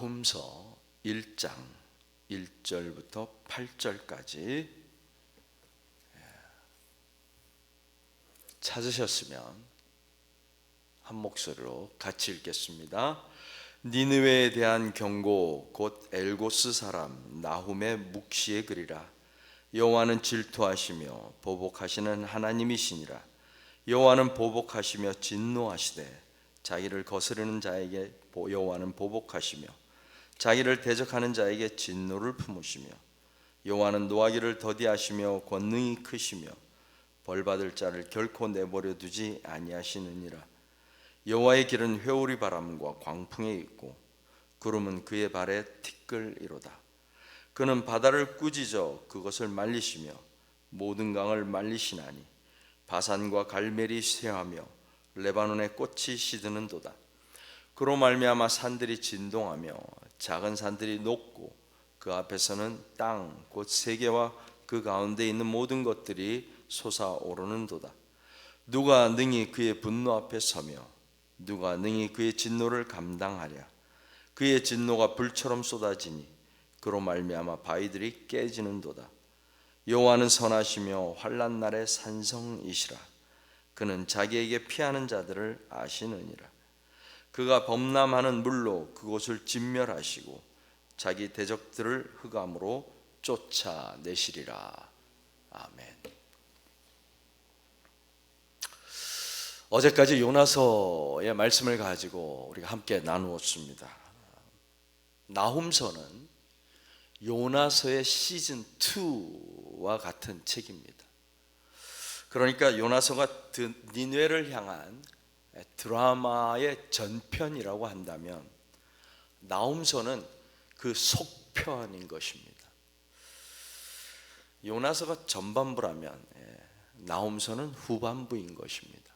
나훔서 1장 1절부터 8절까지 찾으셨으면 한 목소리로 같이 읽겠습니다. 니느웨에 대한 경고 곧 엘고스 사람 나훔의 묵시의 글이라. 여호와는 질투하시며 보복하시는 하나님이시니라. 여호와는 보복하시며 진노하시되 자기를 거스르는 자에게 여호와는 보복하시며 자기를 대적하는 자에게 진노를 품으시며 여호와는 노하기를 더디하시며 권능이 크시며 벌받을 자를 결코 내버려 두지 아니하시느니라. 여호와의 길은 회오리 바람과 광풍에 있고 구름은 그의 발에 티끌이로다. 그는 바다를 꾸짖어 그것을 말리시며 모든 강을 말리시나니 바산과 갈멜이 쇠하며 레바논의 꽃이 시드는도다. 그로 말미암아 산들이 진동하며 작은 산들이 녹고 그 앞에서는 땅 곧 세계와 그 가운데 있는 모든 것들이 솟아오르는도다. 누가 능히 그의 분노 앞에 서며 누가 능히 그의 진노를 감당하랴. 그의 진노가 불처럼 쏟아지니 그로 말미암아 바위들이 깨지는도다. 여호와는 선하시며 환난 날의 산성이시라. 그는 자기에게 피하는 자들을 아시느니라. 그가 범람하는 물로 그곳을 진멸하시고 자기 대적들을 흑암으로 쫓아내시리라. 아멘. 어제까지 요나서의 말씀을 가지고 우리가 함께 나누었습니다. 나훔서는 요나서의 시즌 2와 같은 책입니다. 그러니까 요나서가 니느웨를 향한 드라마의 전편이라고 한다면 나훔서는 그 속편인 것입니다. 요나서가 전반부라면 나훔서는 후반부인 것입니다.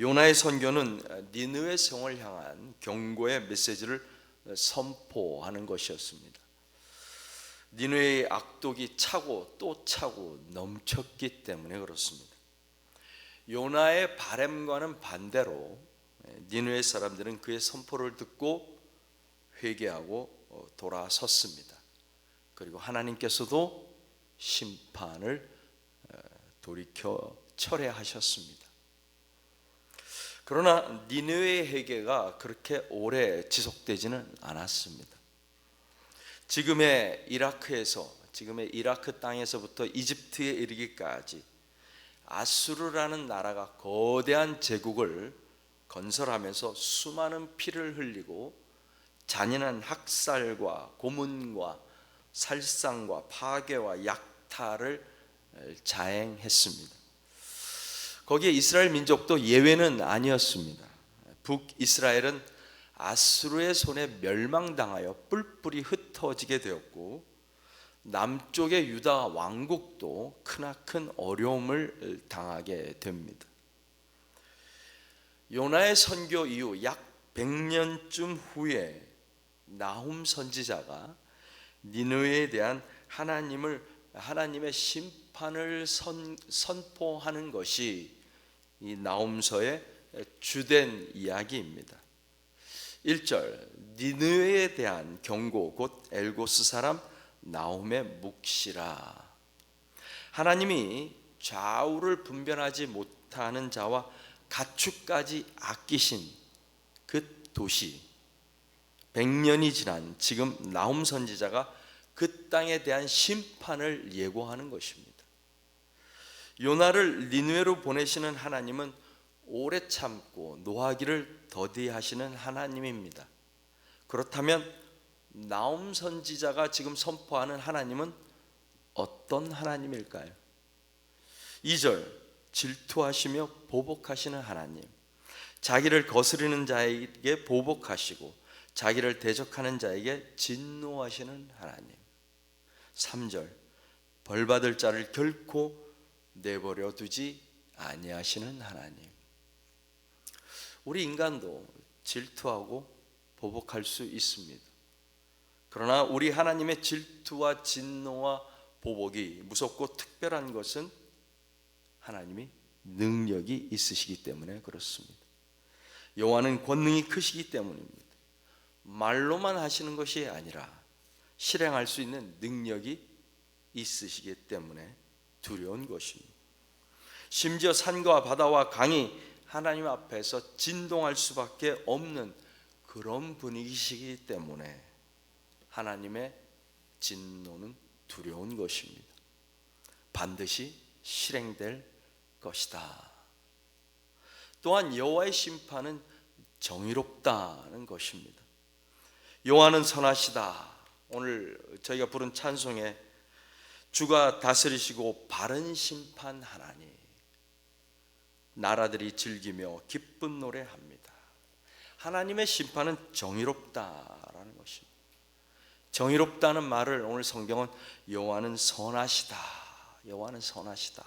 요나의 선교는 니느웨 성을 향한 경고의 메시지를 선포하는 것이었습니다. 니느웨의 악독이 차고 또 차고 넘쳤기 때문에 그렇습니다. 요나의 바람과는 반대로 니느웨 사람들은 그의 선포를 듣고 회개하고 돌아섰습니다. 그리고 하나님께서도 심판을 돌이켜 철회하셨습니다. 그러나 니느웨의 회개가 그렇게 오래 지속되지는 않았습니다. 지금의 이라크 땅에서부터 이집트에 이르기까지 아수르라는 나라가 거대한 제국을 건설하면서 수많은 피를 흘리고 잔인한 학살과 고문과 살상과 파괴와 약탈을 자행했습니다. 거기에 이스라엘 민족도 예외는 아니었습니다. 북이스라엘은 아수르의 손에 멸망당하여 뿔뿔이 흩어지게 되었고 남쪽의 유다 왕국도 크나큰 어려움을 당하게 됩니다. 요나의 선교 이후 약 100년쯤 후에 나훔 선지자가 니느웨에 대한 하나님의 심판을 선포하는 것이 이 나훔서의 주된 이야기입니다. 1절 니느웨에 대한 경고 곧 엘고스 사람 나훔의 묵시라. 하나님이 좌우를 분별하지 못하는 자와 가축까지 아끼신 그 도시 100년이 지난 지금 나훔 선지자가 그 땅에 대한 심판을 예고하는 것입니다. 요나를 니느웨로 보내시는 하나님은 오래 참고 노하기를 더디하시는 하나님입니다. 그렇다면 나훔 선지자가 지금 선포하는 하나님은 어떤 하나님일까요? 2절 질투하시며 보복하시는 하나님, 자기를 거스르는 자에게 보복하시고 자기를 대적하는 자에게 진노하시는 하나님. 3절 벌받을 자를 결코 내버려 두지 아니하시는 하나님. 우리 인간도 질투하고 보복할 수 있습니다. 그러나 우리 하나님의 질투와 진노와 보복이 무섭고 특별한 것은 하나님이 능력이 있으시기 때문에 그렇습니다. 여호와는 권능이 크시기 때문입니다. 말로만 하시는 것이 아니라 실행할 수 있는 능력이 있으시기 때문에 두려운 것입니다. 심지어 산과 바다와 강이 하나님 앞에서 진동할 수밖에 없는 그런 분위기시기 때문에 하나님의 진노는 두려운 것입니다. 반드시 실행될 것이다. 또한 여호와의 심판은 정의롭다는 것입니다. 여호와는 선하시다. 오늘 저희가 부른 찬송에 주가 다스리시고 바른 심판하나니 나라들이 즐기며 기쁜 노래합니다. 하나님의 심판은 정의롭다라는 것입니다. 정의롭다는 말을 오늘 성경은 여호와는 선하시다, 여호와는 선하시다.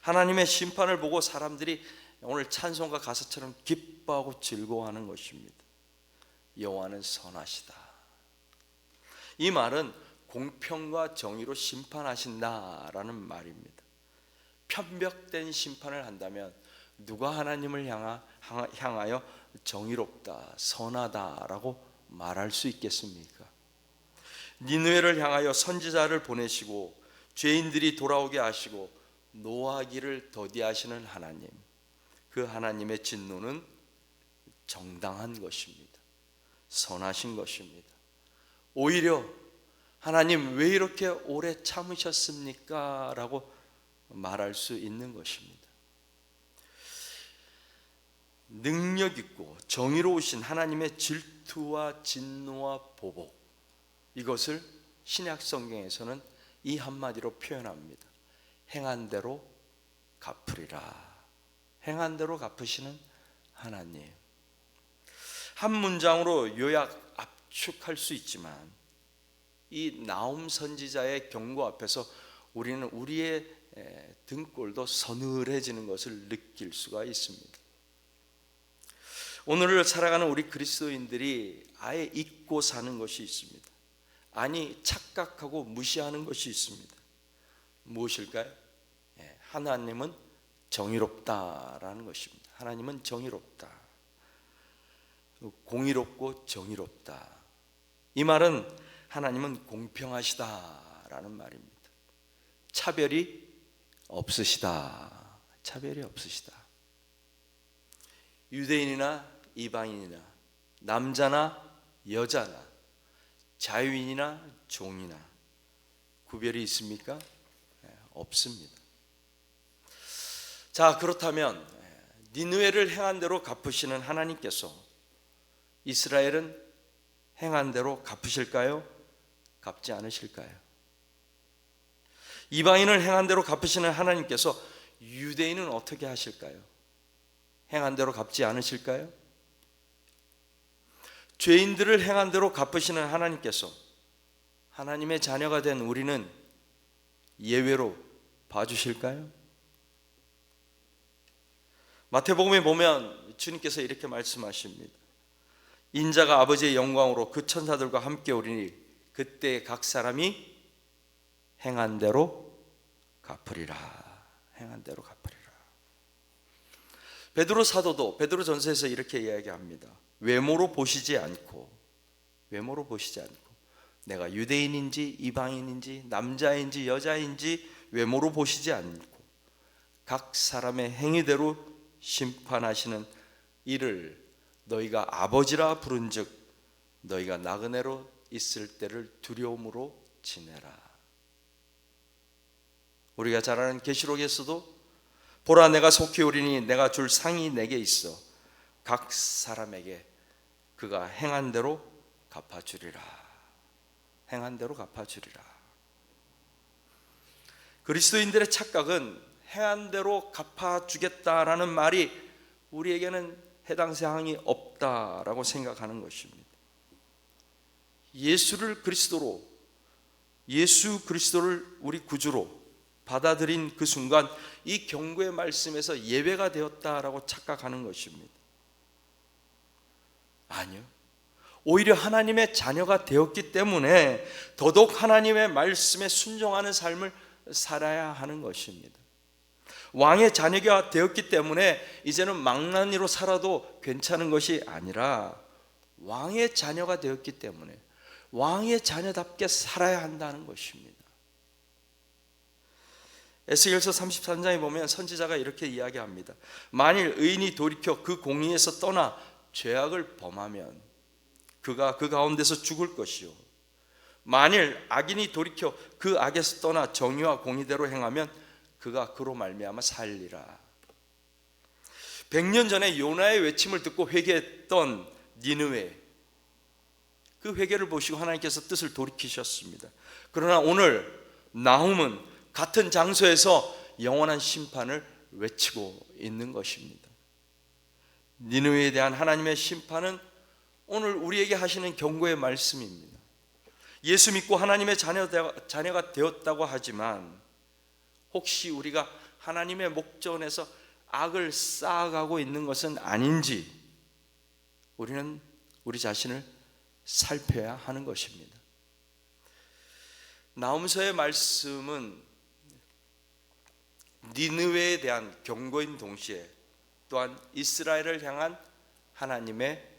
하나님의 심판을 보고 사람들이 오늘 찬송가 가사처럼 기뻐하고 즐거워하는 것입니다. 여호와는 선하시다. 이 말은 공평과 정의로 심판하신다라는 말입니다. 편벽된 심판을 한다면 누가 하나님을 향하여 정의롭다, 선하다라고 말할 수 있겠습니까? 니느웨를 향하여 선지자를 보내시고 죄인들이 돌아오게 하시고 노하기를 더디하시는 하나님, 그 하나님의 진노는 정당한 것입니다. 선하신 것입니다. 오히려 하나님 왜 이렇게 오래 참으셨습니까? 라고 말할 수 있는 것입니다. 능력 있고 정의로우신 하나님의 질투와 진노와 보복, 이것을 신약 성경에서는 이 한마디로 표현합니다. 행한 대로 갚으리라. 행한 대로 갚으시는 하나님. 한 문장으로 요약 압축할 수 있지만 이 나홈 선지자의 경고 앞에서 우리는 우리의 등골도 서늘해지는 것을 느낄 수가 있습니다. 오늘을 살아가는 우리 그리스도인들이 아예 잊고 사는 것이 있습니다. 아니, 착각하고 무시하는 것이 있습니다. 무엇일까요? 하나님은 정의롭다라는 것입니다. 하나님은 정의롭다. 공의롭고 정의롭다. 이 말은 하나님은 공평하시다라는 말입니다. 차별이 없으시다. 차별이 없으시다. 유대인이나 이방인이나 남자나 여자나 자유인이나 종이나 구별이 있습니까? 없습니다. 자, 그렇다면 니느웨를 행한 대로 갚으시는 하나님께서 이스라엘은 행한 대로 갚으실까요? 갚지 않으실까요? 이방인을 행한 대로 갚으시는 하나님께서 유대인은 어떻게 하실까요? 행한 대로 갚지 않으실까요? 죄인들을 행한 대로 갚으시는 하나님께서 하나님의 자녀가 된 우리는 예외로 봐주실까요? 마태복음에 보면 주님께서 이렇게 말씀하십니다. 인자가 아버지의 영광으로 그 천사들과 함께 오리니 그때 각 사람이 행한 대로 갚으리라. 행한 대로 갚으리라. 베드로 사도도 베드로전서에서 이렇게 이야기합니다. 외모로 보시지 않고 내가 유대인인지 이방인인지 남자인지 여자인지 외모로 보시지 않고 각 사람의 행위대로 심판하시는 이를 너희가 아버지라 부른즉 너희가 나그네로 있을 때를 두려움으로 지내라. 우리가 잘 아는 계시록에서도 보라 내가 속히 오리니 내가 줄 상이 내게 있어 각 사람에게 그가 행한 대로 갚아주리라. 행한 대로 갚아주리라. 그리스도인들의 착각은 행한 대로 갚아주겠다라는 말이 우리에게는 해당 사항이 없다라고 생각하는 것입니다. 예수 그리스도를 우리 구주로 받아들인 그 순간 이 경고의 말씀에서 예외가 되었다라고 착각하는 것입니다. 아니요. 오히려 하나님의 자녀가 되었기 때문에 더더욱 하나님의 말씀에 순종하는 삶을 살아야 하는 것입니다. 왕의 자녀가 되었기 때문에 이제는 망나니로 살아도 괜찮은 것이 아니라 왕의 자녀가 되었기 때문에 왕의 자녀답게 살아야 한다는 것입니다. 에스겔서 33장에 보면 선지자가 이렇게 이야기합니다. 만일 의인이 돌이켜 그 공의에서 떠나 죄악을 범하면 그가 그 가운데서 죽을 것이요, 만일 악인이 돌이켜 그 악에서 떠나 정의와 공의대로 행하면 그가 그로 말미암아 살리라. 100년 전에 요나의 외침을 듣고 회개했던 니느웨, 그 회개를 보시고 하나님께서 뜻을 돌이키셨습니다. 그러나 오늘 나훔은 같은 장소에서 영원한 심판을 외치고 있는 것입니다. 니느웨에 대한 하나님의 심판은 오늘 우리에게 하시는 경고의 말씀입니다. 예수 믿고 하나님의 자녀가 되었다고 하지만 혹시 우리가 하나님의 목전에서 악을 쌓아가고 있는 것은 아닌지 우리는 우리 자신을 살펴야 하는 것입니다. 나훔서의 말씀은 니느웨에 대한 경고인 동시에 또한 이스라엘을 향한 하나님의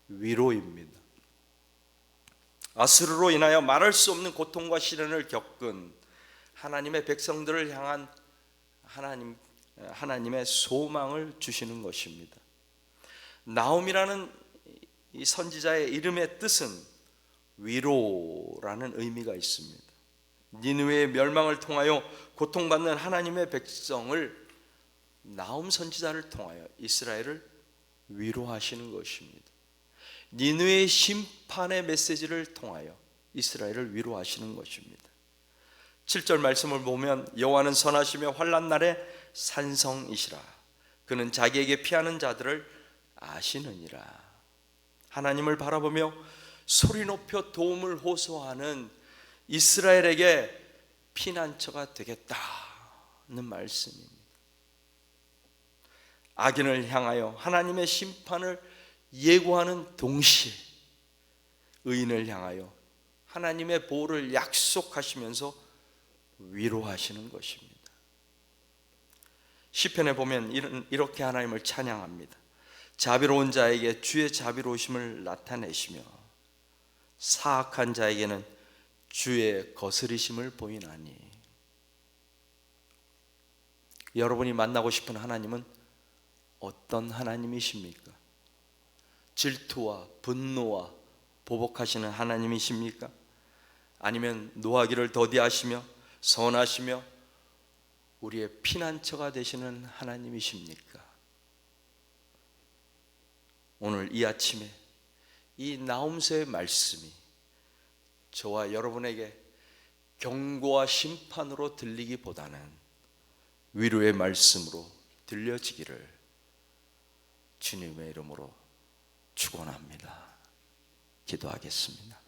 위로입니다. 아수르로 인하여 말할 수 없는 고통과 시련을 겪은 하나님의 백성들을 향한 하나님의 소망을 주시는 것입니다. 나훔이라는 이 선지자의 이름의 뜻은 위로라는 의미가 있습니다. 니느웨의 멸망을 통하여 고통받는 하나님의 백성을 나훔 선지자를 통하여 이스라엘을 위로하시는 것입니다. 니느웨의 심판의 메시지를 통하여 이스라엘을 위로하시는 것입니다. 7절 말씀을 보면 여호와는 선하시며 환난 날에 산성이시라. 그는 자기에게 피하는 자들을 아시느니라. 하나님을 바라보며 소리 높여 도움을 호소하는 이스라엘에게 피난처가 되겠다는 말씀입니다. 악인을 향하여 하나님의 심판을 예고하는 동시에 의인을 향하여 하나님의 보호를 약속하시면서 위로하시는 것입니다. 시편에 보면 이렇게 하나님을 찬양합니다. 자비로운 자에게 주의 자비로우심을 나타내시며 사악한 자에게는 주의 거스리심을 보이나니. 여러분이 만나고 싶은 하나님은 어떤 하나님이십니까? 질투와 분노와 보복하시는 하나님이십니까? 아니면 노하기를 더디하시며 선하시며 우리의 피난처가 되시는 하나님이십니까? 오늘 이 아침에 이 나훔서의 말씀이 저와 여러분에게 경고와 심판으로 들리기보다는 위로의 말씀으로 들려지기를 주님의 이름으로 축원합니다. 기도하겠습니다.